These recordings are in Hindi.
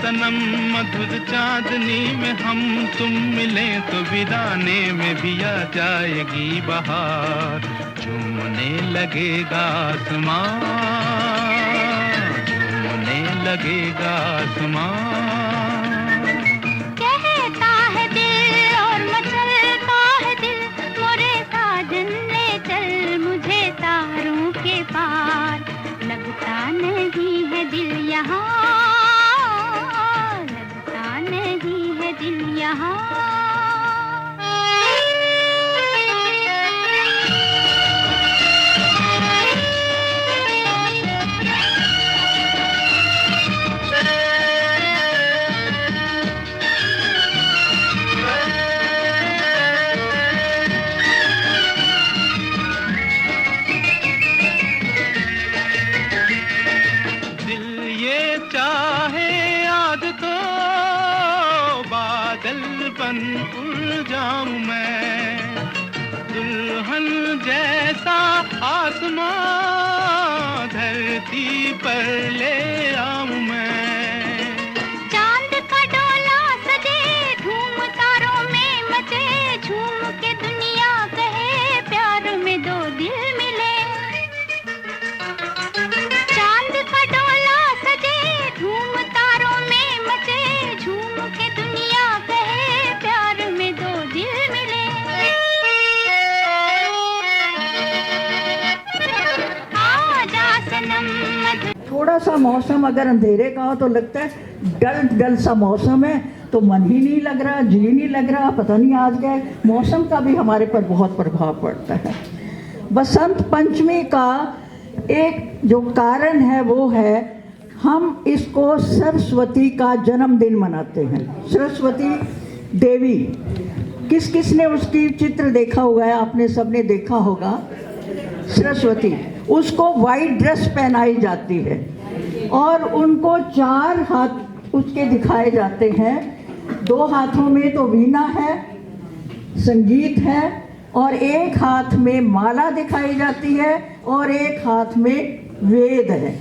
सनम मधुर चांदनी में हम तुम मिले तो वीराने में भी आ जाएगी बहार। झूमने लगेगा आसमान, झूमने लगेगा आसमान। कहता है दिल और मचलता है दिल, मोरे साजन ले चल मुझे तारों के पार। लगता नहीं है दिल यहाँ, लगता नहीं है दिल यहाँ। उड़ जाऊं मैं दुल्हन जैसा आसमां धरती पर ले आऊं मैं। चांद का डोला सजे धूम तारों में मचे, झूम के दुनिया कहे प्यार में दो दिल मिले। चांद का डोला सजे धूम तारों में मचे, झूम के दुनिया कहे प्यार में दो दिल मिले। आजा सनम मधुर। थोड़ा सा मौसम अगर अंधेरे का हो तो लगता है डल डल सा मौसम है, तो मन ही नहीं लग रहा, जी नहीं लग रहा। पता नहीं आज क्या है, मौसम का भी हमारे पर बहुत प्रभाव पड़ता है। बसंत पंचमी का एक जो कारण है वो है हम इसको सरस्वती का जन्मदिन मनाते हैं। सरस्वती देवी, किस किस ने उसकी चित्र देखा हुआ है? आपने सबने देखा होगा। सरस्वती, उसको वाइट ड्रेस पहनाई जाती है और उनको 4 हाथ उसके दिखाए जाते हैं। 2 हाथों में तो वीणा है, संगीत है, और एक हाथ में माला दिखाई जाती है और एक हाथ में वेद है।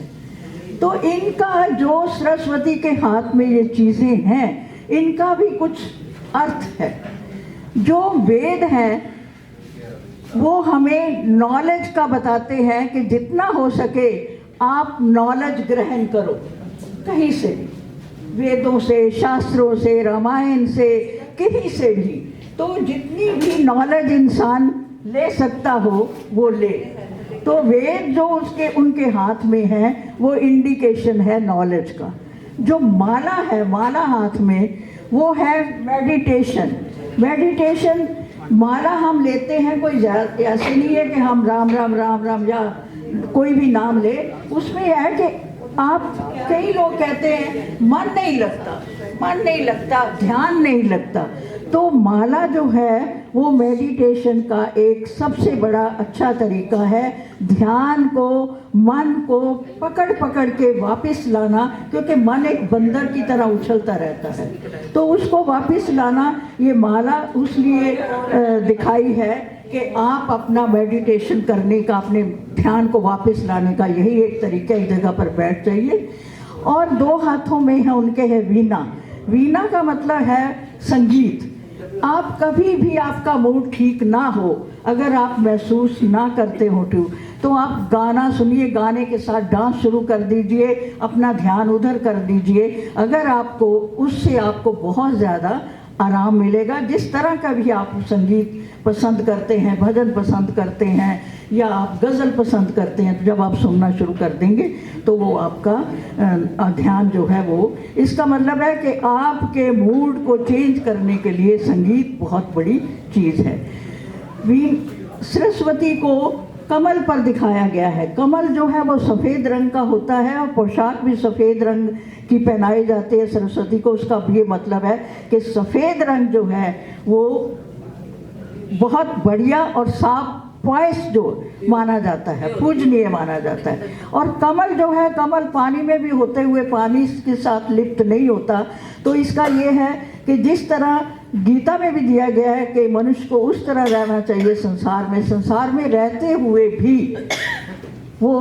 तो इनका जो सरस्वती के हाथ में ये चीज़ें हैं, इनका भी कुछ अर्थ है। जो वेद हैं वो हमें नॉलेज का बताते हैं कि जितना हो सके आप नॉलेज ग्रहण करो कहीं से भी, वेदों से, शास्त्रों से, रामायण से, कहीं से भी। तो जितनी भी नॉलेज इंसान ले सकता हो वो ले। तो वेद जो उनके हाथ में है वो इंडिकेशन है नॉलेज का। जो माला है, माला हाथ में, वो है मेडिटेशन। मेडिटेशन माला हम लेते हैं, कोई ऐसे नहीं है कि हम राम राम राम राम या कोई भी नाम ले। उसमें है कि आप, कई लोग कहते हैं मन नहीं लगता, मन नहीं लगता, ध्यान नहीं लगता। तो माला जो है वो मेडिटेशन का एक सबसे बड़ा अच्छा तरीका है। ध्यान को, मन को पकड़ पकड़ के वापस लाना, क्योंकि मन एक बंदर की तरह उछलता रहता है, तो उसको वापस लाना ये माला उसलिए दिखाई है कि आप अपना मेडिटेशन करने का, अपने ध्यान को वापस लाने का यही एक तरीका, एक जगह पर बैठ जाइए। और 2 हाथों में है उनके है वीणा। वीणा का मतलब है संगीत। आप कभी भी आपका मूड ठीक ना हो, अगर आप महसूस ना करते हो तो आप गाना सुनिए, गाने के साथ डांस शुरू कर दीजिए, अपना ध्यान उधर कर दीजिए। अगर आपको उससे आपको बहुत ज़्यादा आराम मिलेगा। जिस तरह का भी आप संगीत पसंद करते हैं, भजन पसंद करते हैं या आप गज़ल पसंद करते हैं, तो जब आप सुनना शुरू कर देंगे तो वो आपका ध्यान जो है वो, इसका मतलब है कि आपके मूड को चेंज करने के लिए संगीत बहुत बड़ी चीज़ है। सरस्वती को कमल पर दिखाया गया है। कमल जो है वो सफ़ेद रंग का होता है और पोशाक भी सफ़ेद रंग की पहनाई जाती है सरस्वती को। उसका ये मतलब है कि सफ़ेद रंग जो है वो बहुत बढ़िया और साफ वॉइस जो माना जाता है, पूजनीय माना जाता है। और कमल जो है, कमल पानी में भी होते हुए पानी के साथ लिप्त नहीं होता। तो इसका ये है कि जिस तरह गीता में भी दिया गया है कि मनुष्य को उस तरह रहना चाहिए संसार में रहते हुए भी वो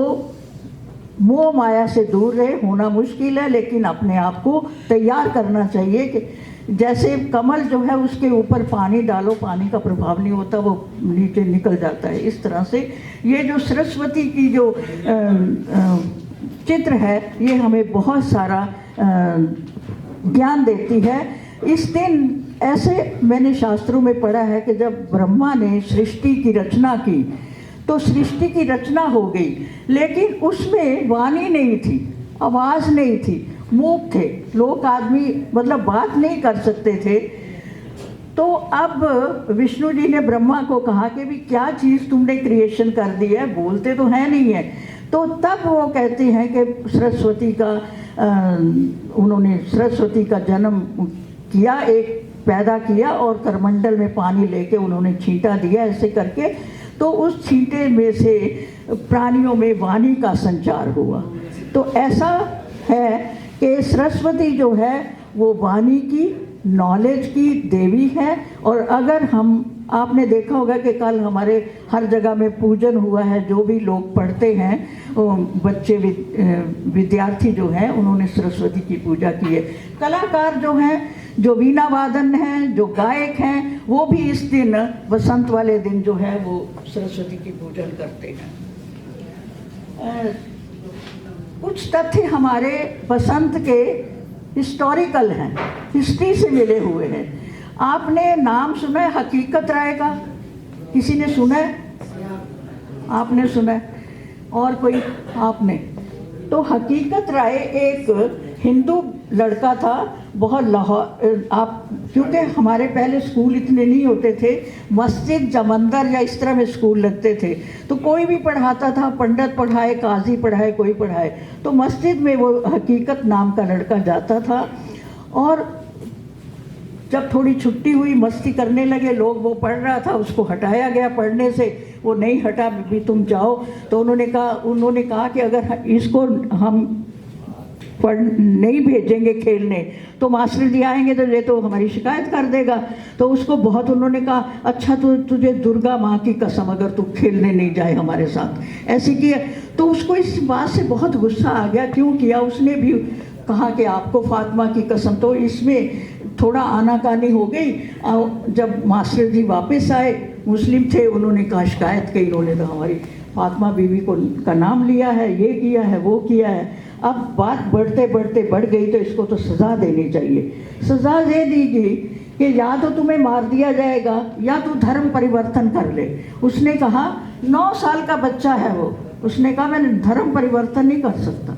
मोह माया से दूर रहे। होना मुश्किल है, लेकिन अपने आप को तैयार करना चाहिए कि जैसे कमल जो है उसके ऊपर पानी डालो, पानी का प्रभाव नहीं होता, वो नीचे निकल जाता है। इस तरह से ये जो सरस्वती की जो चित्र है, ये हमें बहुत सारा ज्ञान देती है। इस दिन ऐसे मैंने शास्त्रों में पढ़ा है कि जब ब्रह्मा ने सृष्टि की रचना की तो सृष्टि की रचना हो गई, लेकिन उसमें वाणी नहीं थी, आवाज़ नहीं थी, मूक थे लोग, आदमी मतलब बात नहीं कर सकते थे। तो अब विष्णु जी ने ब्रह्मा को कहा कि भी क्या चीज़ तुमने क्रिएशन कर दी है, बोलते तो है नहीं है। तो तब वो कहते हैं कि सरस्वती का उन्होंने सरस्वती का जन्म किया, एक पैदा किया और करमंडल में पानी लेके उन्होंने छींटा दिया, ऐसे करके तो उस छींटे में से प्राणियों में वाणी का संचार हुआ। तो ऐसा है कि सरस्वती जो है वो वाणी की, नॉलेज की देवी है। और अगर हम, आपने देखा होगा कि कल हमारे हर जगह में पूजन हुआ है, जो भी लोग पढ़ते हैं बच्चे विद्यार्थी जो हैं उन्होंने सरस्वती की पूजा की है। कलाकार जो हैं, जो वीणा वादन हैं, जो गायक हैं, वो भी इस दिन बसंत वाले दिन जो है वो सरस्वती की पूजन करते हैं। कुछ तथ्य हमारे बसंत के हिस्टोरिकल हैं, हिस्ट्री से मिले हुए हैं। आपने नाम सुना है हकीकत राय का? किसी ने सुना है? आपने सुना है? और कोई? आपने? तो हकीकत राय एक हिंदू लड़का था, बहुत लाहौर, आप क्योंकि हमारे पहले स्कूल इतने नहीं होते थे, मस्जिद जमंदर या इस तरह में स्कूल लगते थे, तो कोई भी पढ़ाता था, पंडित पढ़ाए, काजी पढ़ाए, कोई पढ़ाए, तो मस्जिद में वो हकीकत नाम का लड़का जाता था। और जब थोड़ी छुट्टी हुई, मस्ती करने लगे लोग, वो पढ़ रहा था, उसको हटाया गया पढ़ने से, वो नहीं हटा, भी तुम जाओ। तो उन्होंने कहा कि अगर इसको हम पढ़ नहीं भेजेंगे खेलने तो मास्टर जी आएंगे तो ये तो हमारी शिकायत कर देगा। तो उसको बहुत उन्होंने कहा, अच्छा तो तुझे दुर्गा माँ की कसम अगर तू खेलने नहीं जाए हमारे साथ, ऐसे किया। तो उसको इस बात से बहुत गुस्सा आ गया। क्यों किया? उसने भी कहा कि आपको फातिमा की कसम। तो इसमें थोड़ा आनाकानी हो गई। जब मास्टर जी वापस आए, मुस्लिम थे, उन्होंने कहा शिकायत की, उन्होंने तो हमारी फातिमा बीवी का नाम लिया है, ये किया है, वो किया है। अब बात बढ़ते बढ़ते बढ़ गई, तो इसको तो सज़ा देनी चाहिए। सज़ा दे दी गई कि या तो तुम्हें मार दिया जाएगा या तू धर्म परिवर्तन कर ले। उसने कहा, 9 साल का बच्चा है वो, उसने कहा मैं धर्म परिवर्तन नहीं कर सकता,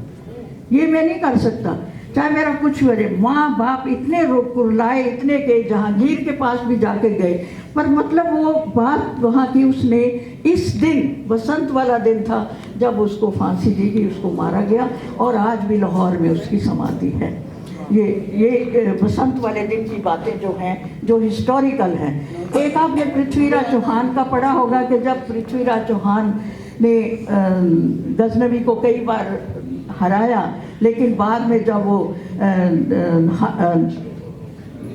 ये मैं नहीं कर सकता, चाहे मेरा कुछ हो जाए। माँ बाप इतने कुरलाए, इतने के जहांगीर के पास भी जाके गए, पर मतलब वो बात वहाँ की उसने, इस दिन बसंत वाला दिन था जब उसको फांसी दी गई, उसको मारा गया। और आज भी लाहौर में उसकी समाधि है। ये बसंत वाले दिन की बातें जो हैं, जो हिस्टोरिकल हैं। एक आपने पृथ्वीराज चौहान का पढ़ा होगा कि जब पृथ्वीराज चौहान ने गजनवी को कई बार हराया, लेकिन बाद में जब वो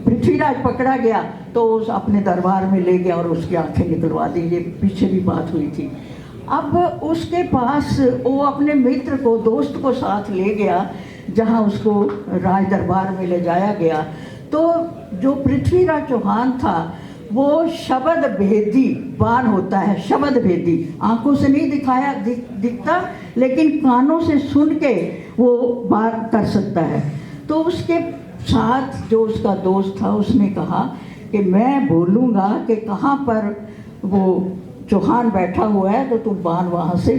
पृथ्वीराज पकड़ा गया तो उस अपने दरबार में ले गया और उसकी आंखें निकलवा दी। ये पीछे भी बात हुई थी। अब उसके पास वो अपने मित्र को, दोस्त को साथ ले गया, जहाँ उसको राज दरबार में ले जाया गया। तो जो पृथ्वीराज चौहान था वो शब्द भेदी बाण होता है, शब्द भेदी, आंखों से नहीं दिखता, लेकिन कानों से सुन के वो बात कर सकता है। तो उसके साथ जो उसका दोस्त था, उसने कहा कि मैं बोलूँगा कि कहाँ पर वो चौहान बैठा हुआ है, तो तुम बाण वहाँ से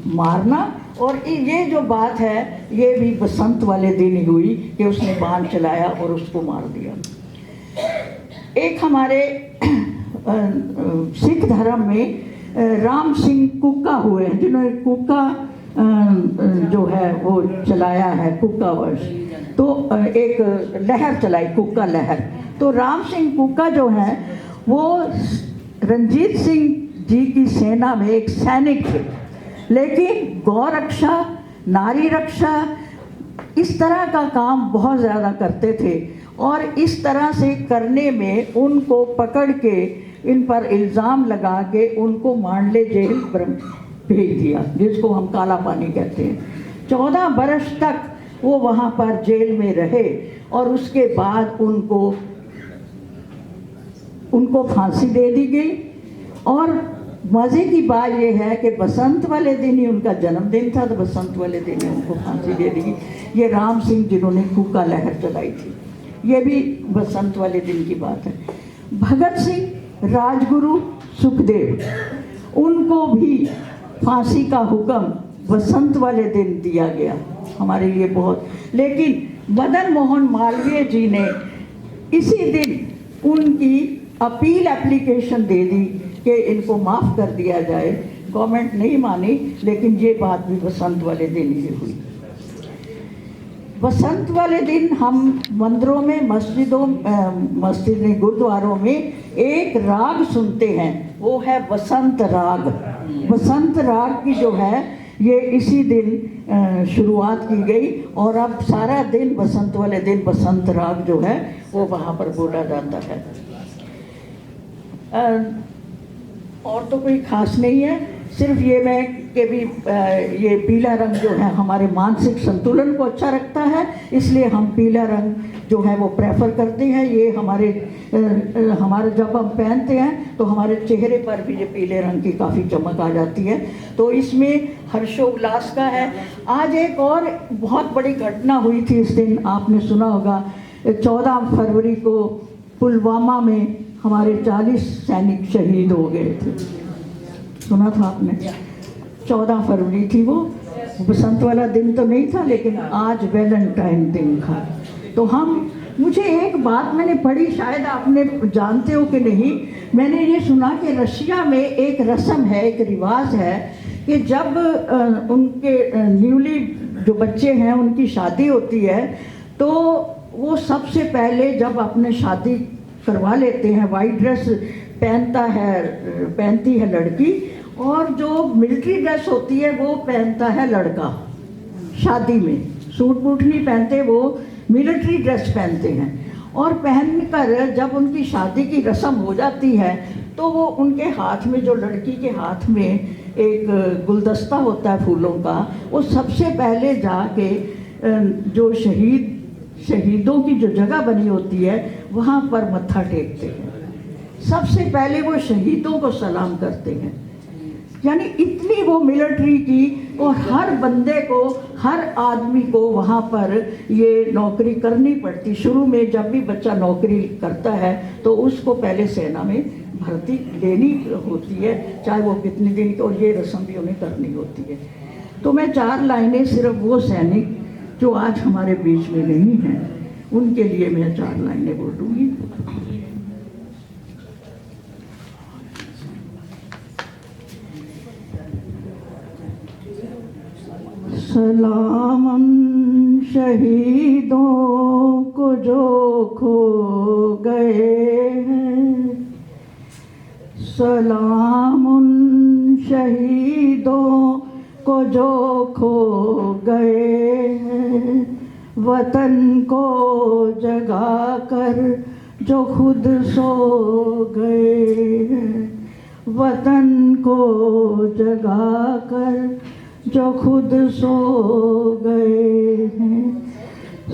मारना। और ये जो बात है, ये भी बसंत वाले दिन ही हुई कि उसने बाण चलाया और उसको मार दिया। एक हमारे सिख धर्म में राम सिंह कुक्का हुए हैं, जिन्होंने कुक्का जो है वो चलाया है, कुक्का वर्ष। तो एक लहर चलाई, कुक्का लहर। तो राम सिंह कुक्का जो है वो रणजीत सिंह जी की सेना में एक सैनिक थे, लेकिन गौ रक्षा, नारी रक्षा, इस तरह का काम बहुत ज़्यादा करते थे। और इस तरह से करने में उनको पकड़ के, इन पर इल्ज़ाम लगा के उनको मांडले जेल भेज दिया, जिसको हम काला पानी कहते हैं। 14 बरस तक वो वहाँ पर जेल में रहे और उसके बाद उनको फांसी दे दी गई। और मज़े की बात ये है कि बसंत वाले दिन ही उनका जन्मदिन था, तो बसंत वाले दिन ही उनको फांसी दे दी गई। ये राम सिंह जिन्होंने कूका लहर चलाई थी, ये भी बसंत वाले दिन की बात है। भगत सिंह, राजगुरु, सुखदेव, उनको भी फांसी का हुक्म बसंत वाले दिन दिया गया, हमारे लिए बहुत। लेकिन मदन मोहन मालवीय जी ने इसी दिन उनकी अपील एप्लीकेशन दे दी कि इनको माफ़ कर दिया जाए। गवर्नमेंट नहीं मानी, लेकिन ये बात भी बसंत वाले दिन ही हुई। बसंत वाले दिन हम मंदिरों में, मस्जिद में, गुरुद्वारों में एक राग सुनते हैं, वो है बसंत राग। बसंत राग की जो है ये इसी दिन शुरुआत की गई और अब सारा दिन बसंत वाले दिन बसंत राग जो है वो वहाँ पर बोला जाता है। और तो कोई खास नहीं है, सिर्फ ये मैं कि भी ये पीला रंग जो है हमारे मानसिक संतुलन को अच्छा रखता है, इसलिए हम पीला रंग जो है वो प्रेफर करते हैं। ये हमारे जब हम पहनते हैं तो हमारे चेहरे पर भी ये पीले रंग की काफ़ी चमक आ जाती है, तो इसमें हर्षोल्लास का है। आज एक और बहुत बड़ी घटना हुई थी इस दिन, आपने सुना होगा, 14 फरवरी को पुलवामा में हमारे 40 सैनिक शहीद हो गए थे, सुना था आपने? 14 फरवरी थी वो, बसंत वाला दिन तो नहीं था, लेकिन आज वैलेंटाइन दिन था। तो मुझे एक बात मैंने पढ़ी, शायद आपने जानते हो कि नहीं, मैंने ये सुना कि रशिया में एक रस्म है, एक रिवाज है कि जब उनके न्यूली जो बच्चे हैं उनकी शादी होती है, तो वो सबसे पहले जब अपने शादी करवा लेते हैं, वाइट ड्रेस पहनती है लड़की, और जो मिलिट्री ड्रेस होती है वो पहनता है लड़का। शादी में सूट बूट नहीं पहनते, वो मिलिट्री ड्रेस पहनते हैं। और पहनकर जब उनकी शादी की रस्म हो जाती है तो वो उनके हाथ में, जो लड़की के हाथ में एक गुलदस्ता होता है फूलों का, वो सबसे पहले जाके जो शहीदों की जो जगह बनी होती है वहाँ पर मत्था टेकते हैं। सबसे पहले वो शहीदों को सलाम करते हैं। यानी इतनी वो मिलिट्री की, और हर बंदे को, हर आदमी को वहाँ पर ये नौकरी करनी पड़ती। शुरू में जब भी बच्चा नौकरी करता है तो उसको पहले सेना में भर्ती लेनी होती है, चाहे वो कितने दिन की, और ये रस्म भी उन्हें करनी होती है। तो मैं 4 लाइनें सिर्फ वो सैनिक जो आज हमारे बीच में नहीं हैं उनके लिए मैं 4 लाइनें बोलूँगी। सलाम उन शहीदों को जो खो गए हैं, सलाम उन शहीदों को जो खो गए हैं, वतन को जगा कर जो खुद सो गए हैं, वतन को जगा कर जो खुद सो गए हैं।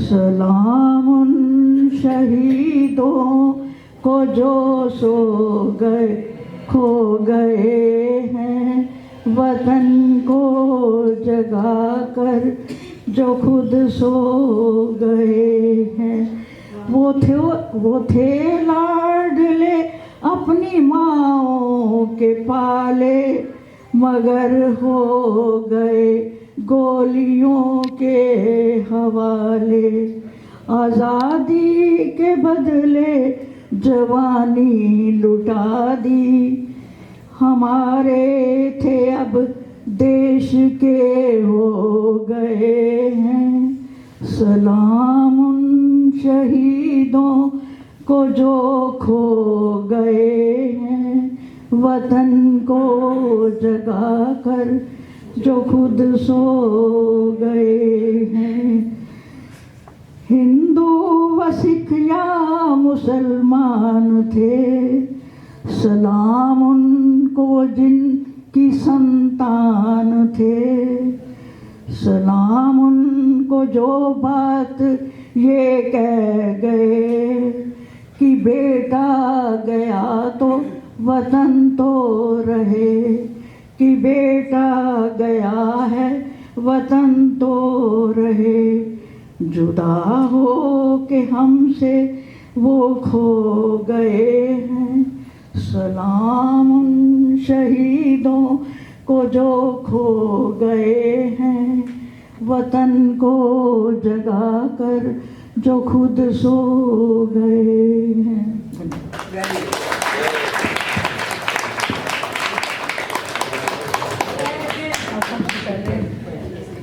सलाम उन शहीदों को जो सो गए, खो गए हैं, वतन को जगा कर जो खुद सो गए हैं। वो थे लाडले अपनी माँओं के पाले, मगर हो गए गोलियों के हवाले। आज़ादी के बदले जवानी लुटा दी, हमारे थे अब देश के हो गए हैं। सलाम उन शहीदों को जो खो गए हैं, वतन को जगा कर जो खुद सो गए हैं। हिंदू व सिख या मुसलमान थे, सलाम उनको जिनकी संतान थे। सलाम उनको जो बात ये कह गए कि बेटा गया तो वतन तो रहे, कि बेटा गया है वतन तो रहे, जुदा हो के हमसे वो खो गए हैं। सलाम उन शहीदों को जो खो गए हैं, वतन को जगा कर जो खुद सो गए हैं।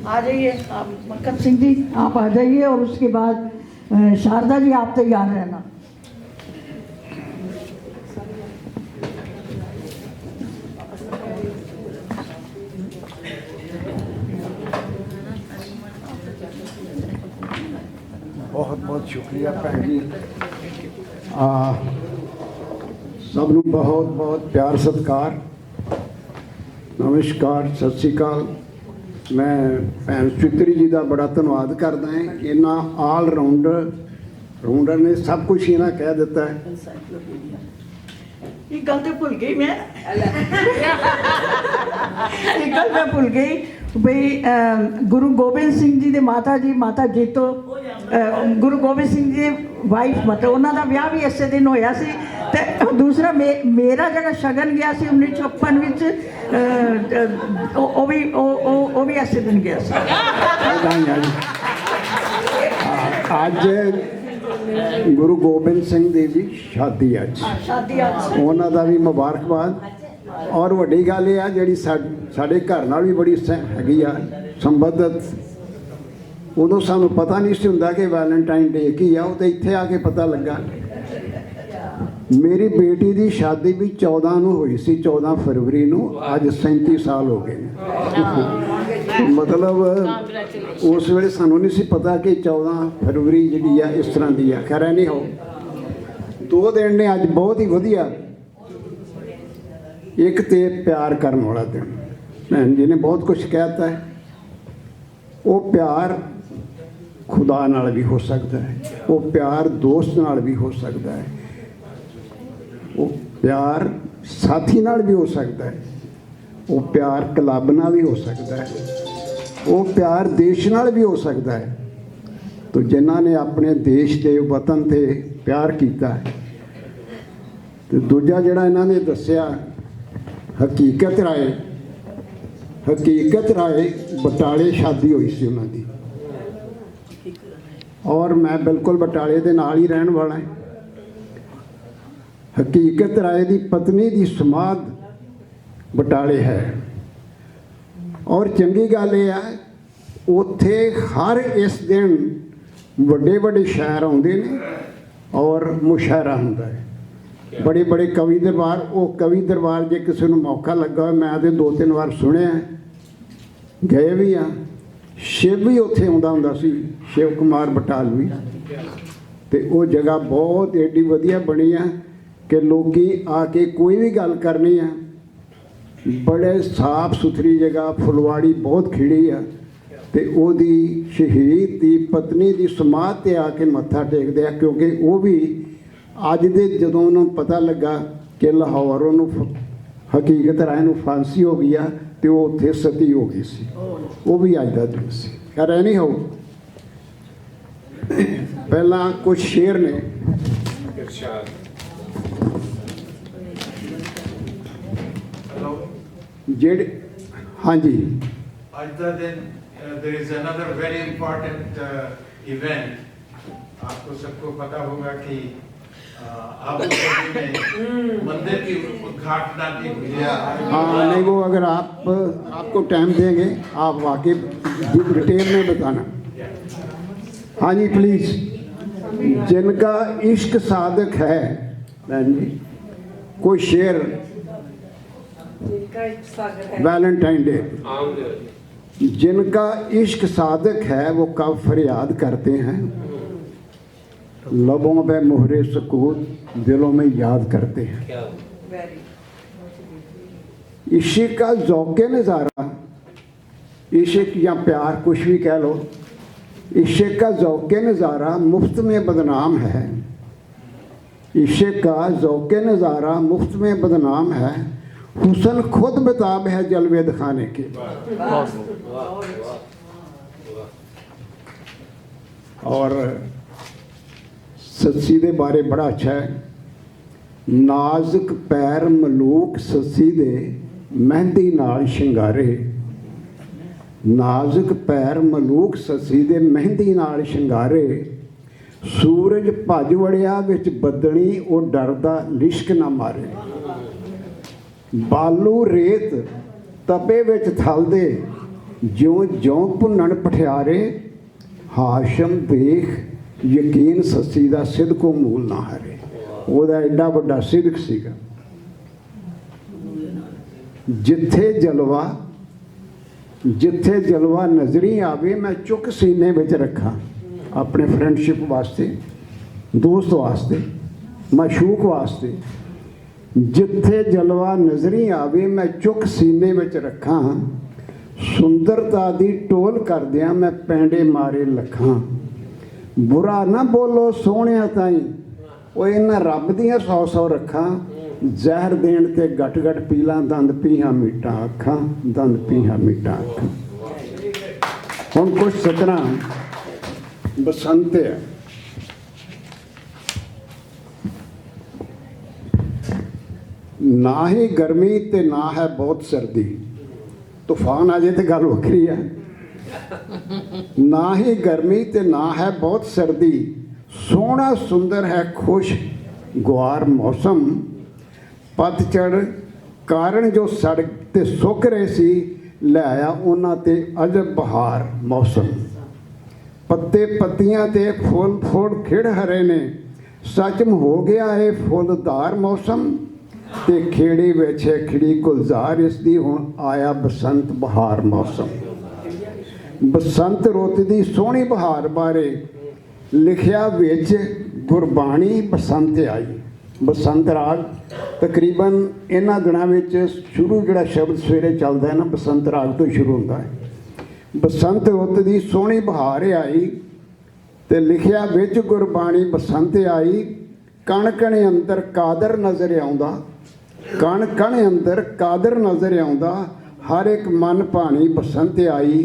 आ जाइए आप मक्कत सिंह जी, आप आ जाइए और उसके बाद शारदा जी आप तैयार रहना। बहुत बहुत शुक्रिया भैन जी, सब नूं बहुत बहुत प्यार सत्कार, नमस्कार, सत श्री अकाल। मैं भैन सुचित्री जी का बड़ा धन्यवाद करदा है। इन्ना आल राउंडर ने सब कुछ इन्हें कह दिता है। एक गल तो भूल गई मैं एक गल मैं भूल गई बई गुरु गोबिंद सिंह जी दे माता जी माता जीतो गुरु गोबिंद सिंह जी वाइफ मतलब उन्हों का विआह भी इसे दिन होया सी ते दूसरा मेरा जरा शगन गया सी 1956 विच वो भी इसे दिन गया सी। अज गुरु गोबिंद सिंह जी की शादी अज उन्हों का भी मुबारकबाद। और वड्डी गल यह जी साढ़े घर नाल भी बड़ी हैगी आ संबंधित। उदों सानू पता नहीं सी हुंदा कि वैलेंटाइन डे की आ, तो इत्थे आके पता लगा। मेरी बेटी की शादी भी 14 नूं हुई सी, 14 फरवरी नूं। अज 37 साल हो गए। मतलब उस वेले सानू नहीं सी पता कि 14 फरवरी जी आ इस तरह की आ। खैर नहीं हो 2 दिन ने अज बहुत ही वधिया। एक तो प्यार करने वाला दिन, भैन जी ने बहुत कुछ कहता है। वो प्यार खुदा नाल भी हो सकता है, वो प्यार दोस्त नाल भी हो सकता है, वो प्यार साथी नाल भी हो सकता है, वो प्यार क्लब नाल भी हो सकता है, वो प्यार देश नाल भी हो सकता है। तो जिन्हों ने अपने देश के वतन से प्यार किया है। तो दूजा जिहड़ा इन्होंने दस्सिया हकीकत राय बटाले शादी हुई सी उन्हां दी। और मैं बिल्कुल बटाले दे नाल ही रहन वाला है। हकीकत राय दी पत्नी दी समाध बटाले है। और चंगी गल यह है उत्थे हर इस दिन बड़े बड़े शायर आउंदे ने और मुशायरा हुंदा है। बड़े बड़े कवि दरबार, वो कवि दरबार जे किसी को मौका लगा, मैं तो 2-3 बार सुने गए भी हाँ। शिव भी उत्थे आउंदा हुंदा सी, शिव कुमार बटालवी। तो वो जगह बहुत एडी वधिया बनी है कि लोग आके कोई भी गल करनी है, बड़े साफ सुथरी जगह, फुलवाड़ी बहुत खिड़ी है। तो ओदी शहीद की पत्नी की समाध ते आके मत्था टेकदे आ। क्योंकि वो भी अज दे जदों उन्होंने पता लगा कि लाहौर उन्होंने हकीकत राय नूं फांसी हो गई आ, तो वो उत्थे सती हो गई सी। वो भी अज का दिन से। खैर नहीं हो पहला कुछ शेर ने जेड़े हाँ जी आज का दिन there is another very important event. आपको सबको पता होगा कि आबू धाबी में मंदिर की उद्घाटना की हुई है। हाँ नहीं, वो अगर आपको टाइम देंगे आप वाकई डिटेल में बताना। हाँ जी प्लीज़। जिनका इश्क सादक है, बहन जी कोई शेर वैलेंटाइन डे। जिनका इश्क सादक है वो कब फरियाद करते हैं, लबों पे मोहरे सकूत दिलों में याद करते हैं। इश्क का ज़ौक़े नज़ारा इश्क या प्यार कुछ भी कह लो, इश्क का ज़ौक़ नज़ारा मुफ्त में बदनाम है। इश्क का ज़ौक़ नज़ारा मुफ्त में बदनाम है, हुस्न खुद बेताब है जलवे दिखाने के। और सस्सी दे बारे बड़ा अच्छा है, नाजुक पैर मलूक सस्सी दे मेहंदी नाल शिंगारे। नाजुक पैर मलूक सस्सी दे मेहंदी नाल शिंगारे, सूरज भज वड़िया विच बदली ओ डरदा लिश्क ना मारे। बालू रेत तपे विच थलदे ज्यों ज्यों भुन्नण पठियारे, हाशम देख यकीन सस्सी दा सिदकों मूल ना हारे। ਉਹਦਾ ਐਡਾ ਵੱਡਾ ਸਿਦਕ ਸੀਗਾ। ਜਿੱਥੇ ਜਲਵਾ ਨਜ਼ਰੀ ਆਵੇ ਮੈਂ ਚੁੱਕ ਸੀਨੇ ਵਿੱਚ ਰੱਖਾਂ, ਆਪਣੇ ਫਰੈਂਡਸ਼ਿਪ ਵਾਸਤੇ, ਦੋਸਤ ਵਾਸਤੇ, ਮਾਸ਼ੂਕ ਵਾਸਤੇ। ਜਿੱਥੇ ਜਲਵਾ ਨਜ਼ਰੀ ਆਵੇ ਮੈਂ ਚੁੱਕ ਸੀਨੇ ਵਿੱਚ ਰੱਖਾਂ, ਸੁੰਦਰਤਾ ਦੀ ਟੋਲ ਕਰਦਿਆਂ ਮੈਂ ਪੈਂਡੇ ਮਾਰੇ ਲੱਖਾਂ। ਬੁਰਾ ਨਾ ਬੋਲੋ ਸੋਹਣਿਆ ਤਾਈਂ, ਉਹ ਇਹਨਾਂ ਰੱਬ ਦੀਆਂ 100 ਰੱਖਾਂ, ਜ਼ਹਿਰ ਦੇਣ ਤੇ ਗਟ ਗਟ ਪੀਲਾਂ ਦੰਦ ਪੀਹਾਂ ਮੀਟਾਂ ਅੱਖਾਂ, ਦੰਦ ਪੀਹਾਂ ਮੀਟਾਂ ਅੱਖਾਂ। ਹੁਣ ਕੁਛ ਸਤਰਾਂ ਬਸੰਤ ਹੈ। ਨਾ ਹੀ ਗਰਮੀ ਤੇ ਨਾ ਹੈ ਬਹੁਤ ਸਰਦੀ, ਤੂਫਾਨ ਆ ਜੇ ਤੇ ਗੱਲ ਵੱਖਰੀ ਹੈ। ਨਾ ਹੀ ਗਰਮੀ ਤੇ ਨਾ ਹੈ ਬਹੁਤ ਸਰਦੀ, सोहना सुंदर है खुश गुआर मौसम। पतझड़ कारण जो सड़क ते सुक रहे सी, ले आया उन्हां ते अजब बहार मौसम। पत्ते पत्तियां ते फुल फुल खिड़ हरे ने, सचम हो गया है फुलदार मौसम। ते खेड़ी विच है खिड़ी गुलजार, इसदी हुण आया बसंत बहार मौसम। बसंत रुत दी सोहनी बहार बारे लिखिया विच गुरबाणी बसंत आई। बसंत राग तकरीबन इन्हां दिनां विच शुरू जिहड़ा शब्द सवेरे चलदा है ना, बसंत राग तो शुरू हुंदा है। बसंत रुत दी सोहनी बहार आई ते लिखिया विच गुरबाणी बसंत आई। कण कण अंदर कादर नज़र आउंदा, कण कण अंदर कादर नज़र आउंदा, हर एक मन भाणी बसंत आई।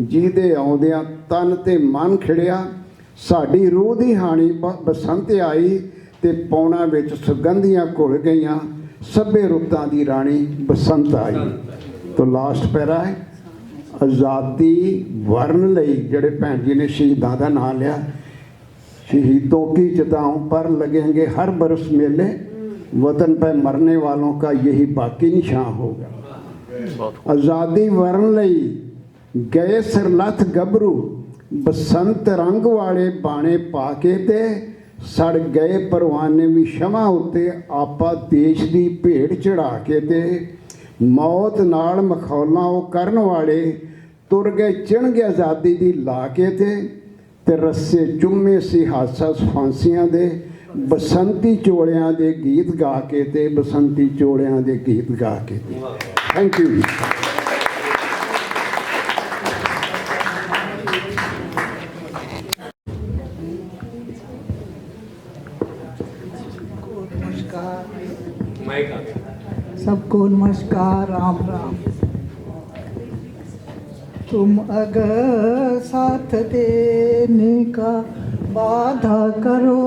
ਜਿਹਦੇ ਆਉਂਦਿਆਂ ਤਨ ਤੇ ਮਨ ਖਿੜਿਆ, ਸਾਡੀ ਰੂਹ ਦੀ ਹਾਣੀ ਬਸੰਤ ਆਈ। ਤੇ ਪੌਣਾ ਵਿੱਚ ਸੁਗੰਧੀਆਂ ਘੁਲ ਗਈਆਂ, ਸਭੇ ਰੁੱਤਾਂ ਦੀ ਰਾਣੀ ਬਸੰਤ ਆਈ। ਤੋ ਲਾਸਟ ਪੈਰਾ ਹੈ, ਆਜ਼ਾਦੀ ਵਰਨ ਲਈ ਜਿਹੜੇ ਭੈਣ ਜੀ ਨੇ ਸ਼ਹੀਦਾਂ ਦਾ ਨਾਂ ਲਿਆ। शहीदों की चिताओं पर लगेंगे हर बरस मेले, वतन पर मरने वालों का यही बाकी निशान होगा। आज़ादी वरण लई गए सरलथ गबरू, बसंत रंग वाले बाणे पाके ते सड़ गए परवाने भी शमा उत्ते आपा देश की भेड़ चढ़ा के ते। मौत नाल मखौलां वो करन वाले तुर गए चिण गए आज़ादी दी ला के ते रस्से चुम्मे सी हासा फांसियां दे, बसंती चोलियां दे गीत गा के ते, बसंती चोलियां दे गीत गा के ते। Thank you. सबको नमस्कार, राम राम। तुम अगर साथ देने का वादा करो,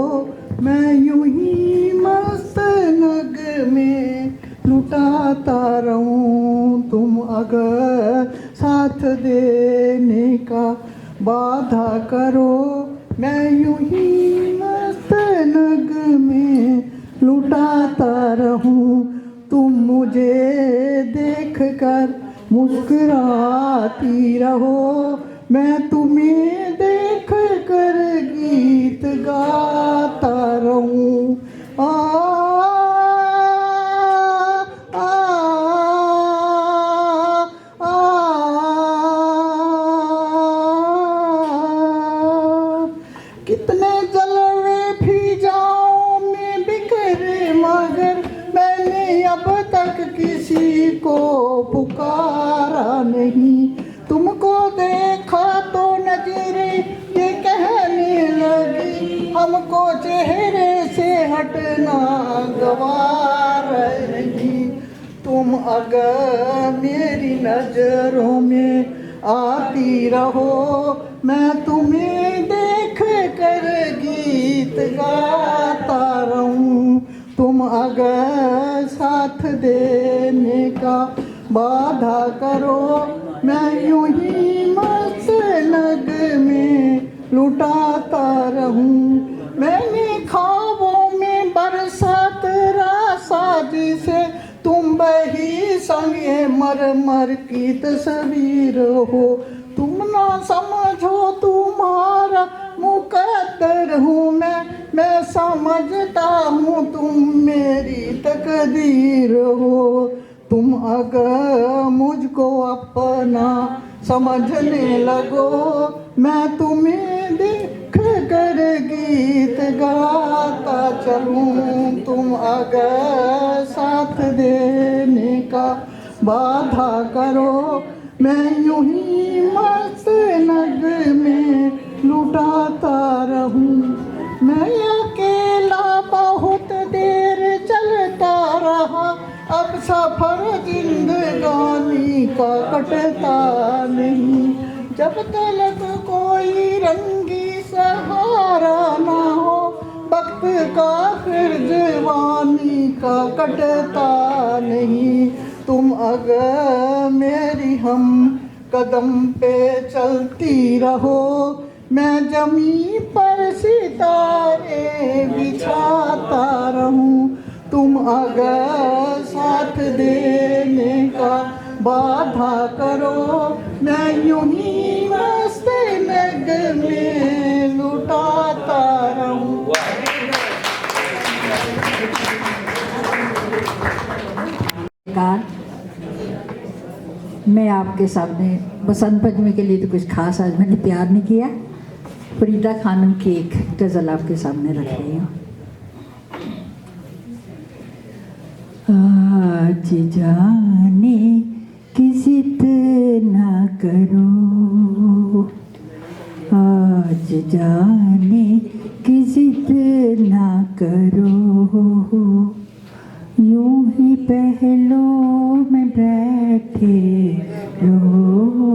मैं यूं ही मस्त नग में लुटाता रहूं। तुम अगर साथ देने का वादा करो, मैं यूं ही मस्त नग में लुटाता रहूं। तुम मुझे देख कर मुस्कुराती रहो, मैं तुम्हें देख कर गीत गाता रहूं। आ आ आ कितने जलवे भी जाऊं मैं बिखरे, मगर मैंने अब तक किसी को पुकारा नहीं। तुमको सवार नहीं। तुम अगर मेरी नजरों में आती रहो, मैं तुम्हें देख कर गीत गाता रहूं। तुम अगर साथ देने का वादा करो, मैं यूं ही मस्त नग में लुटाता रहूं। मैंने ख्वाबों में बरसा तेरा साजी से, तुम बही संगे मर मर की तस्वीर हो। तुम ना समझो तुम्हारा मुकद्दर हूँ मैं समझता हूँ तुम मेरी तकदीर हो। तुम अगर मुझको अपना समझने लगो, मैं तुम्हें देख कर गीत गाता चलूं। तुम अगर साथ देने का वादा करो, मैं यूं ही मस्त नग में लुटाता रहूं। मैं अकेला बहुत देर चलता रहा, अब सफर जिंदगानी का कटता नहीं। जब तक कोई रंगी सहारा ना हो, वक्त का फिर जवानी का कटता नहीं। तुम अगर मेरी हम कदम पे चलती रहो, मैं जमीन पर सितारे बिछाता रहूं। तुम अगर साथ देने का वादा करो, मैं यूं ही मस्त नग में लुटाता रहूं। मैं आपके सामने बसंत पंचमी के लिए तो कुछ खास आज मैंने तैयार नहीं किया। फरीदा खानम की एक गज़ल आपके सामने रख रही हूँ। आज जाने की जिद ना करो, आज जाने की जिद ना करो, यूं ही पहलों में बैठे रहो,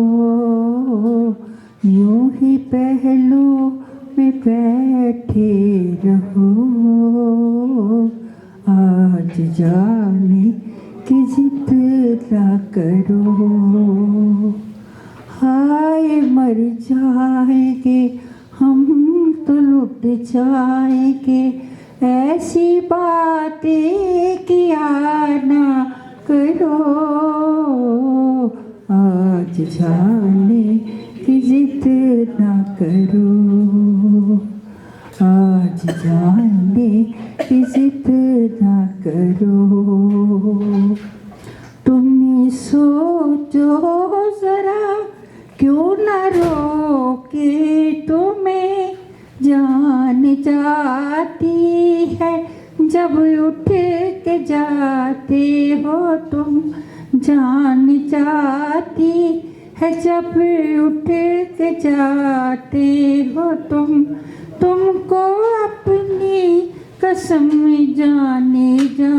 यूं ही पहलों में बैठे रहो। आज जाने की जिद ना करो, हाय मर जाएंगे हम तो लुट जाएंगे, ऐसी बातें किया ना करो। आज जाने की जिद ना करो, आज जाने की जिद ना करो। तुम ही सोचो जरा, क्यों न रोके तुम्हें जान जाती है, जब उठ के जाते हो तुम जान जाती है, जब उठ के जाते हो तुम। तुमको अपनी कसम जाने जा,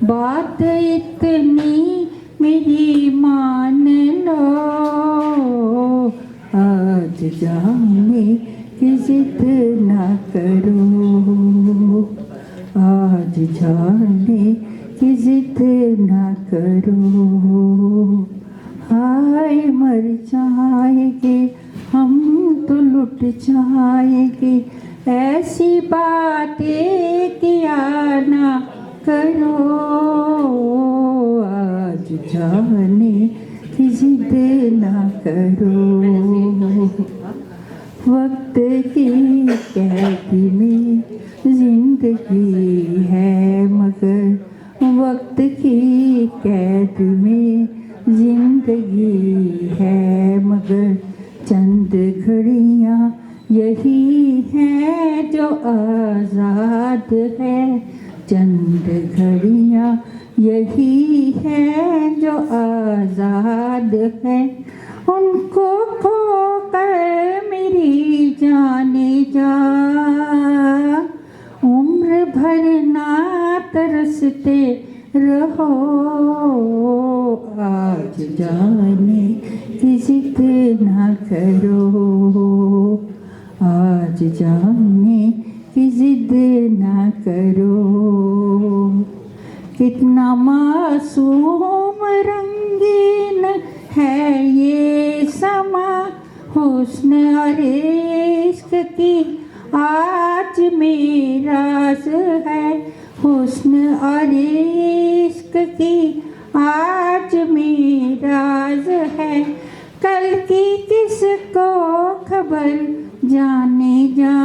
बात इतनी मेरी मान लो। आज जाने की जिद ना करो, आज जाने की जिद ना करो। हाय मर जाएंगे हम तो लुट जाएंगे, ऐसी बातें किया ना करो। आज जाने की जिद ना करो। वक्त की कैद में जिंदगी है, मगर वक्त की कैद में जिंदगी है, मगर चंद घड़ियाँ यही है जो आज़ाद है, चंद घड़ियाँ यही है जो आज़ाद है। उनको खो कर मेरी जाने जा, उम्र भर ना तरसते रहो, आज जाने की जिद ना करो, आज जाने की जिद ना करो। कितना मासूम रंगीन है ये समा, हुस्न और इश्क की आज मेराज है, हुस्न और इश्क की आज मेराज है। कल की किसको खबर जाने जा,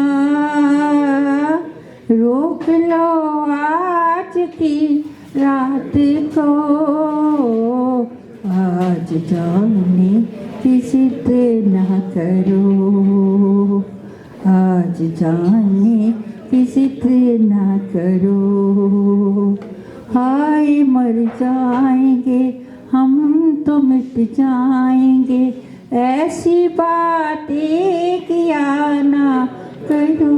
रोक लो आज की रात को, आज जाने की जिद ना करो, आज जाने की जिद ना करो। हाय मर जाएंगे हम तो मिट जाएंगे, ऐसी बातें किया ना करो,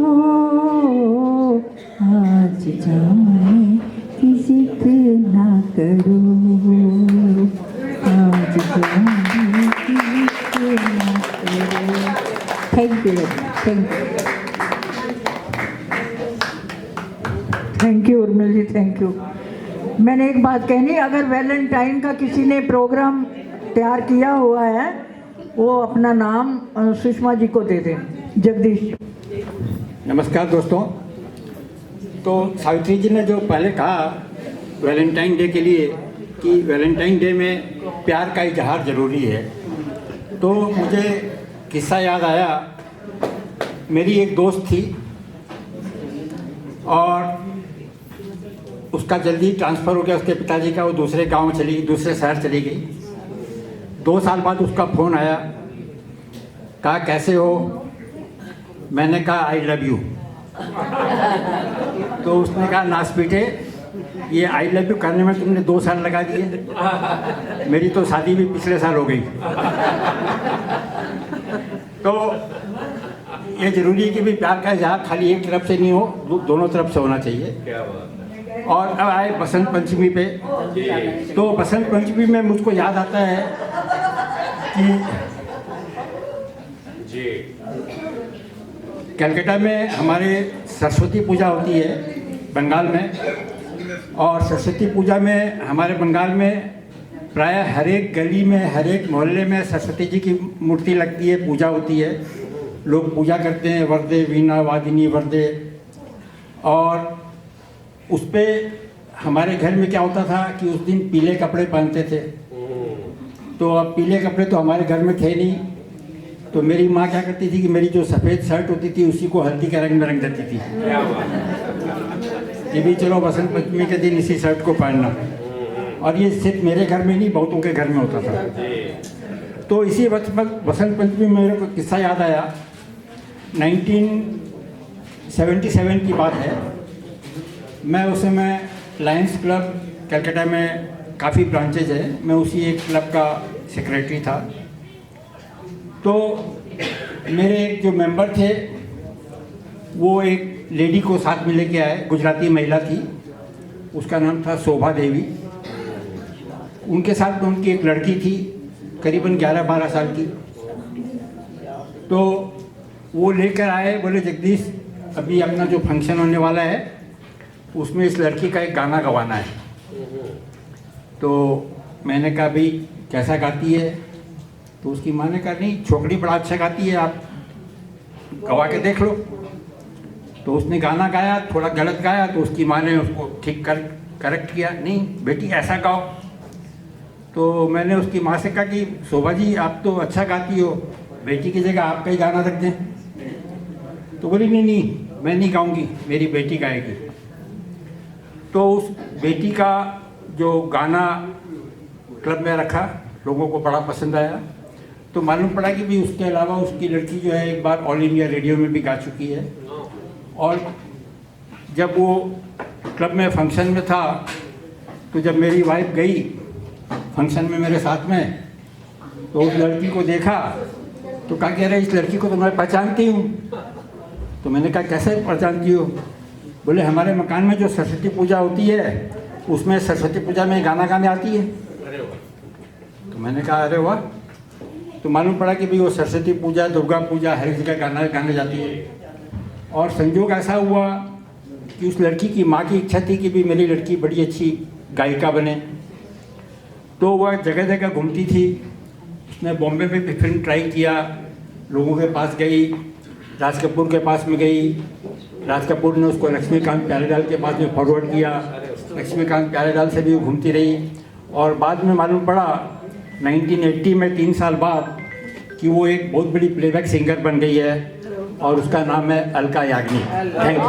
आज जाने की जिद ना करो, आज जाने की जिद ना करो। Thank you, thank you, thank you Urmil ji, thank you. मैंने एक बात कहनी, अगर वैलेंटाइन का किसी ने प्रोग्राम तैयार किया हुआ है, वो अपना नाम सुषमा जी को दे दें। जगदीश जी। नमस्कार दोस्तों। तो सावित्री जी ने जो पहले कहा वैलेंटाइन डे के लिए कि वैलेंटाइन डे में प्यार का इजहार ज़रूरी है, तो मुझे किस्सा याद आया। मेरी एक दोस्त थी और उसका जल्दी ट्रांसफ़र हो गया उसके पिताजी का, वो दूसरे गांव चली गई, दूसरे शहर चली गई। 2 साल बाद उसका फ़ोन आया, कहा कैसे हो? मैंने कहा आई लव यू। तो उसने कहा नास बेटे, ये आई लव यू करने में तुमने 2 साल लगा दिए, मेरी तो शादी भी पिछले साल हो गई। तो ये ज़रूरी है कि भी प्यार का इजहार खाली एक तरफ से नहीं हो, दोनों तरफ से होना चाहिए। और अब आए बसंत पंचमी पे, तो बसंत पंचमी में मुझको याद आता है कि कलकत्ता में हमारे सरस्वती पूजा होती है बंगाल में, और सरस्वती पूजा में हमारे बंगाल में प्रायः हर एक गली में, हर एक मोहल्ले में सरस्वती जी की मूर्ति लगती है, पूजा होती है, लोग पूजा करते हैं, वरदे वीणा वादिनी वरदे। और उस पर हमारे घर में क्या होता था कि उस दिन पीले कपड़े पहनते थे। तो अब पीले कपड़े तो हमारे घर में थे नहीं, तो मेरी माँ क्या करती थी कि मेरी जो सफ़ेद शर्ट होती थी उसी को हल्दी के रंग में रंग देती थी कि भी चलो बसंत पंचमी के दिन इसी शर्ट को पहनना। और ये सिर्फ मेरे घर में नहीं, बहुतों के घर में होता था। तो इसी बसंत पंचमी में मेरे को किस्सा याद आया। 1977 की बात है। मैं उस समय लायंस क्लब कलकत्ता में काफ़ी ब्रांचेज है, मैं उसी एक क्लब का सेक्रेटरी था। तो मेरे एक जो मेंबर थे वो एक लेडी को साथ में लेके आए, गुजराती महिला थी, उसका नाम था शोभा देवी। उनके साथ में उनकी एक लड़की थी करीबन 11-12 साल की। तो वो लेकर आए, बोले जगदीश अभी अपना जो फंक्शन होने वाला है उसमें इस लड़की का एक गाना गवाना है। तो मैंने कहा भाई कैसा गाती है? तो उसकी माँ ने कहा नहीं, छोकरी बड़ा अच्छा गाती है, आप गवा के देख लो। तो उसने गाना गाया, थोड़ा गलत गाया, तो उसकी माँ ने उसको ठीक करेक्ट किया, नहीं बेटी ऐसा गाओ। तो मैंने उसकी माँ से कहा कि शोभा जी आप तो अच्छा गाती हो, बेटी की जगह आपका ही गाना रख दें। तो बोली नहीं मैं नहीं गाऊंगी, मेरी बेटी गाएगी। तो उस बेटी का जो गाना क्लब में रखा, लोगों को बड़ा पसंद आया। तो मालूम पड़ा कि भी उसके अलावा उसकी लड़की जो है एक बार ऑल इंडिया रेडियो में भी गा चुकी है। और जब वो क्लब में फंक्शन में था, तो जब मेरी वाइफ गई फंक्शन में मेरे साथ में, तो उस लड़की को देखा तो कहा कह रहे इस लड़की को तो मैं पहचानती हूँ। तो मैंने कहा कैसे पहचानती हो? बोले हमारे मकान में जो सरस्वती पूजा होती है उसमें सरस्वती पूजा में गाना गाने आती है। तो मैंने कहा अरे वाह। तो मालूम पड़ा कि भाई वो सरस्वती पूजा, दुर्गा पूजा, हर जगह गाना गाने जाती है। और संजोग ऐसा हुआ कि उस लड़की की माँ की इच्छा थी कि भी मेरी लड़की बड़ी अच्छी गायिका बने। तो वह जगह जगह घूमती थी। उसने बॉम्बे में भी फिल्म ट्राई किया, लोगों के पास गई, राज कपूर के पास में गई। राज कपूर ने उसको लक्ष्मीकांत प्यारेलाल के पास में फॉरवर्ड किया। लक्ष्मीकांत प्यारेलाल से भी घूमती रही। और बाद में मालूम पड़ा 1980 में 3 साल बाद कि वो एक बहुत बड़ी प्लेबैक सिंगर बन गई है और उसका नाम है अलका याग्निक। Thank you.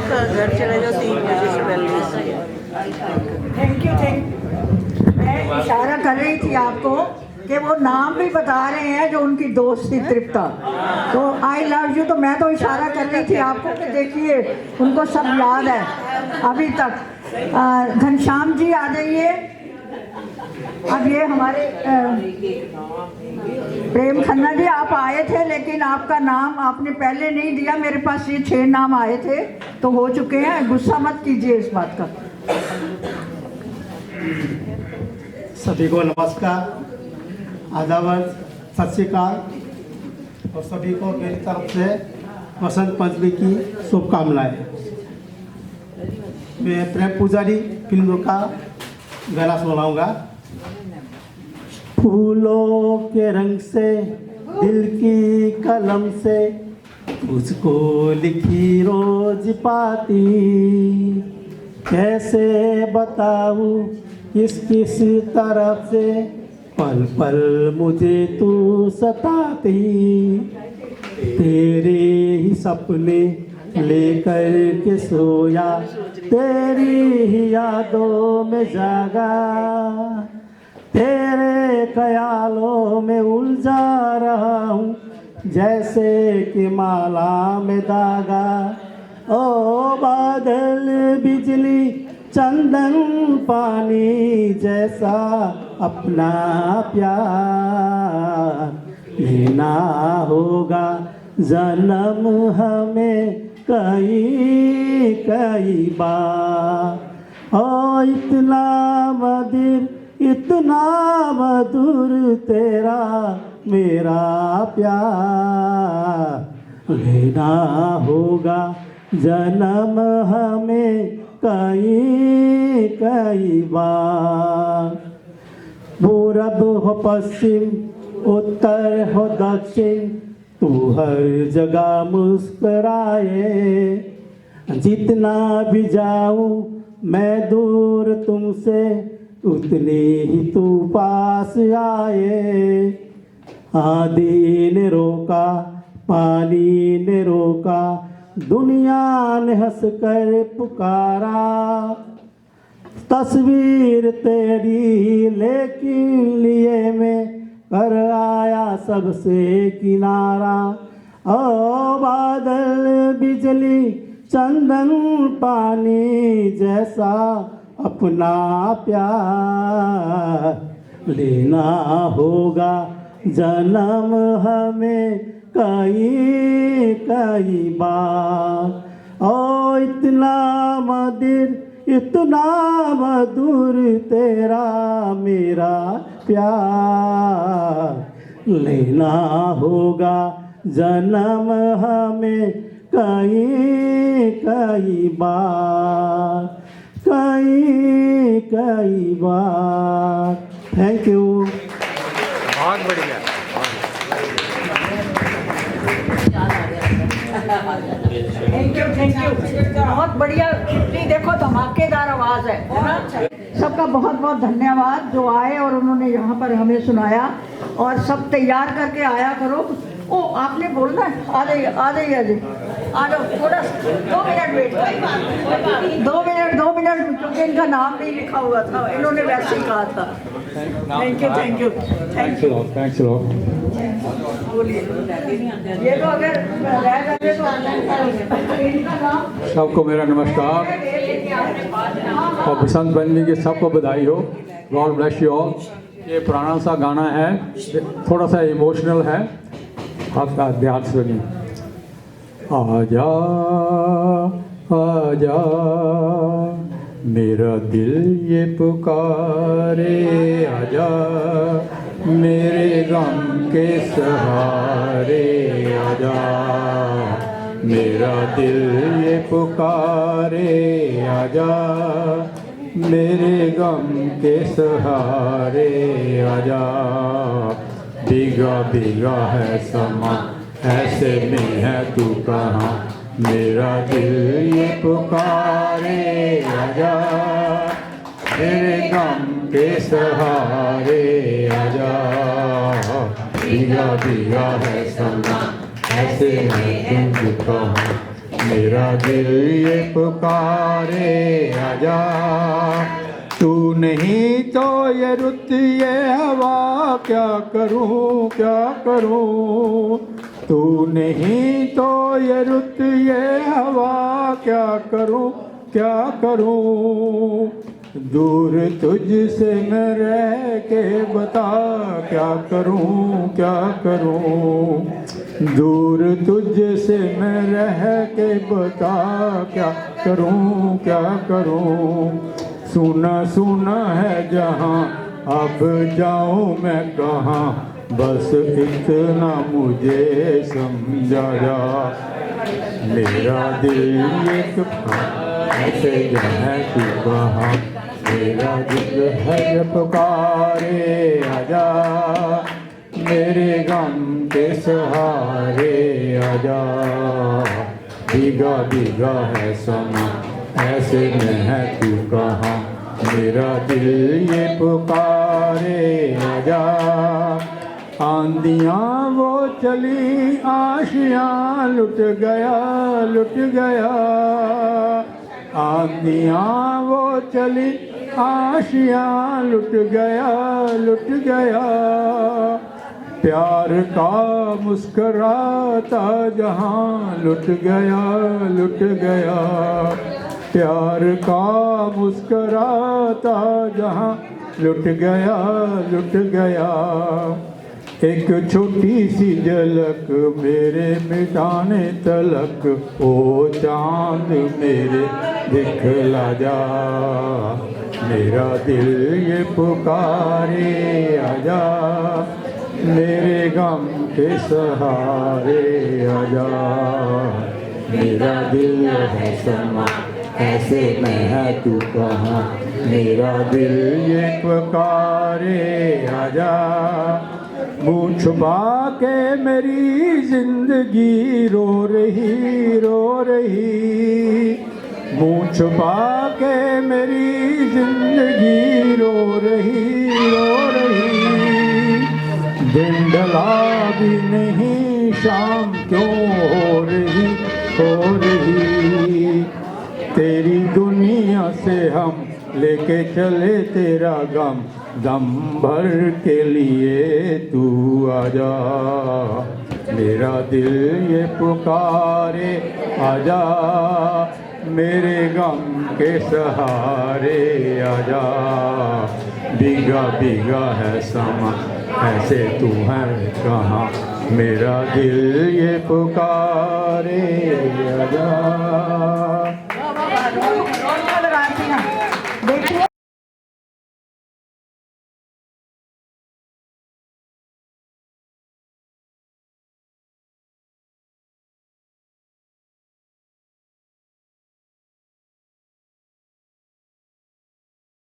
घर चले जाओ 3 बजे से पहले। Thank you. मैं इशारा कर रही थी आपको कि वो नाम भी बता रहे हैं जो उनकी दोस्त थी तृप्ता। तो आई लव यू, तो मैं तो इशारा कर रही थी आपको कि देखिए उनको सब याद है अभी तक। घनश्याम जी आ जाइए। अब ये हमारे प्रेम खन्ना जी, आप आए थे लेकिन आपका नाम आपने पहले नहीं दिया। मेरे पास ये 6 नाम आए थे तो हो चुके हैं, गुस्सा मत कीजिए इस बात का। सभी को नमस्कार, आदाब, सत श्री अकाल और सभी को मेरी तरफ से वसंत पंचमी की शुभकामनाएं। मैं प्रेम पुजारी फिल्म का गाना सुनाऊंगा। फूलों के रंग से दिल की कलम से मुझको लिखी रोज पाती, कैसे बताऊं किस किस तरफ से पल पल मुझे तू सताती। तेरे ही सपने लेकर के सोया, तेरी ही यादों में जागा, तेरे ख्यालों में उलझा रहा हूँ जैसे कि माला में धागा। ओ बादल बिजली चंदन पानी जैसा अपना प्यार लेना होगा जन्म हमें कई कई बार। ओ इतना मधुर तेरा मेरा प्यार लेना होगा जन्म हमें कई कई बार। पूरब हो पश्चिम उत्तर हो दक्षिण तू हर जगह मुस्कुराए। जितना भी जाऊं मैं दूर तुमसे उतनी ही तू पास आए। आंधी ने रोका, पानी ने रोका, दुनिया ने हंसकर पुकारा। तस्वीर तेरी लेकिन लिए मैं कर आया सबसे किनारा। ओ बादल बिजली चंदन पानी जैसा अपना प्यार लेना होगा जन्म हमें कई कई बार। ओ इतना मधुर तेरा मेरा प्यार लेना होगा जन्म हमें कई कई बार, कई कई बार। Thank you. बहुत बढ़िया। Thank you. बहुत बढ़िया। कितनी देखो धमाकेदार आवाज है ना। सबका बहुत बहुत धन्यवाद जो आए और उन्होंने यहाँ पर हमें सुनाया। और सब तैयार करके आया करो। ओ आपने बोलना है, आ जाइए आ जाओ। थोड़ा 2 मिनट वेट, 2 मिनट क्योंकि इनका नाम नहीं लिखा हुआ था, इन्होंने वैसे ही कहा था। Thank you. Thanks lot. बोलिए। ये तो अगर रह जाते तो इनका नाम। सबको मेरा नमस्कार और बसंत पंचमी की सबको बधाई हो। God bless you all. ये पुराना सा गाना है, थोड़ा सा इमोशनल है, आपका ध्यान सुनिए। आजा आजा मेरा दिल ये पुकारे, आजा मेरे गम के सहारे, आजा मेरा दिल ये पुकारे, आजा मेरे गम के सहारे, आजा भीगा भीगा है समा ऐसे में है तू कहाँ, मेरा दिल ये पुकारे, आजा मेरे गम के सहारे, आजा भीगा भीगा है समा ऐसे में तू कहाँ, मेरा दिल ये पुकारे, आजा तू नहीं तो ये रुत ये हवा क्या करूं क्या करूं, तू नहीं तो ये रुत ये हवा क्या करूं क्या करूं, दूर तुझसे मैं रह के बता क्या करूं क्या करूं, दूर तुझसे मैं रह के बता क्या करूं क्या करूं, सुना सुना है जहाँ अब जाऊँ मैं कहाँ, बस इतना मुझे समझा जा, मेरा दिल एक ऐसे है तू कहाँ, मेरा दिल है पुकारे, आजा मेरे गम के सहारे, आजा भीगा भीगा है समा ऐसे में है तू कहाँ, मेरा दिल ये पुकारे, आजा आंधियाँ वो चली आशियाँ लुट गया लुट गया, आंधियाँ वो चली आशियाँ लुट गया लुट गया, प्यार का मुस्कराता जहाँ लुट गया लुट गया, प्यार का मुस्कराता जहाँ लुट गया लुट गया, एक छोटी सी झलक मेरे मिटाने तलक, ओ चांद मेरे दिखला जा, मेरा दिल ये पुकारे, आजा मेरे गम के सहारे, आजा मेरा दिल है समा ऐसे में है तू कहाँ, मेरा दिल ये पुकारे, आजा मुँह छुपा के मेरी जिंदगी रो रही रो रही, मुँह छुपा के मेरी जिंदगी रो रही, दिन ढला भी नहीं शाम क्यों हो रही तेरी दुनिया से हम लेके चले तेरा गम, दम भर के लिए तू आजा, मेरा दिल ये पुकारे, आजा मेरे गम के सहारे, आजा भीगा भीगा है समा ऐसे तू है कहाँ, मेरा दिल ये पुकारे, आजा।